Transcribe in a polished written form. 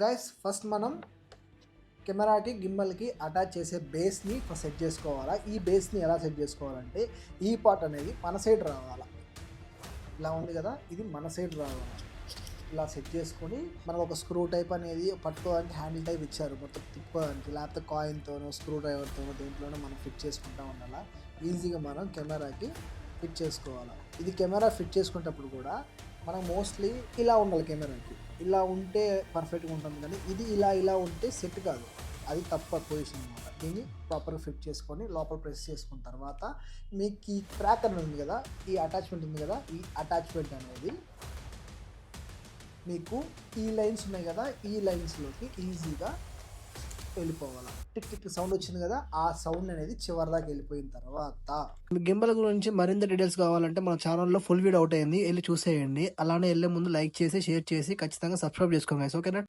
Guys first మనం కెమెరాకి గిమ్మల్కి attach చేసే బేస్ని సెట్ చేసుకోవాలా. ఈ బేస్ని ఎలా సెట్ చేసుకోవాలంటే ఈ పార్ట్ అనేది మన సైడ్ రావాలా. ఇలా ఉంది కదా, ఇది మన సైడ్ రావాలి. ఇలా సెట్ చేసుకొని మనకు ఒక స్క్రూ టైప్ అనేది పట్టుకోవడానికి హ్యాండిల్ టైప్ ఇచ్చారు, మొత్తం తిప్పుకోవడానికి. లేకపోతే కాయిన్తోనో స్క్రూ డ్రైవర్తోనో దేంట్లోనో మనం ఫిట్ చేసుకుంటా ఉండాలా. ఈజీగా మనం కెమెరాకి ఫిట్ చేసుకోవాలి. ఇది కెమెరా ఫిట్ చేసుకునేటప్పుడు కూడా మనం మోస్ట్లీ ఇలా ఉండాలి. కెమెరాకి ఇలా ఉంటే పర్ఫెక్ట్గా ఉంటుంది, కానీ ఇది ఇలా ఉంటే సెట్ కాదు. అది తప్ప పొజిషన్ అనమాట. దీన్ని ప్రాపర్గా ఫిట్ చేసుకొని లోపల ప్రెస్ చేసుకున్న తర్వాత మీకు ఈ ట్రాకర్ ఉంది కదా, ఈ అటాచ్మెంట్ ఉంది కదా, ఈ అటాచ్మెంట్ అనేది మీకు ఈ లైన్స్ ఉన్నాయి కదా, ఈ లైన్స్లోకి ఈజీగా వెళ్ళిపోవాలి. టిక్ టిక్ సౌండ్ వచ్చింది కదా, ఆ సౌండ్ అనేది చివరి దాకా వెళ్ళిపోయిన తర్వాత గింబల్ గురించి మరింత డీటెయిల్స్ కావాలంటే మన ఛానల్లో ఫుల్ వీడియో అవుట్ అయింది, వెళ్ళి చూసేయండి. అలానే వెళ్ళే ముందు లైక్ చేసి షేర్ చేసి ఖచ్చితంగా సబ్స్క్రైబ్ చేసుకోండి. ఓకేనా?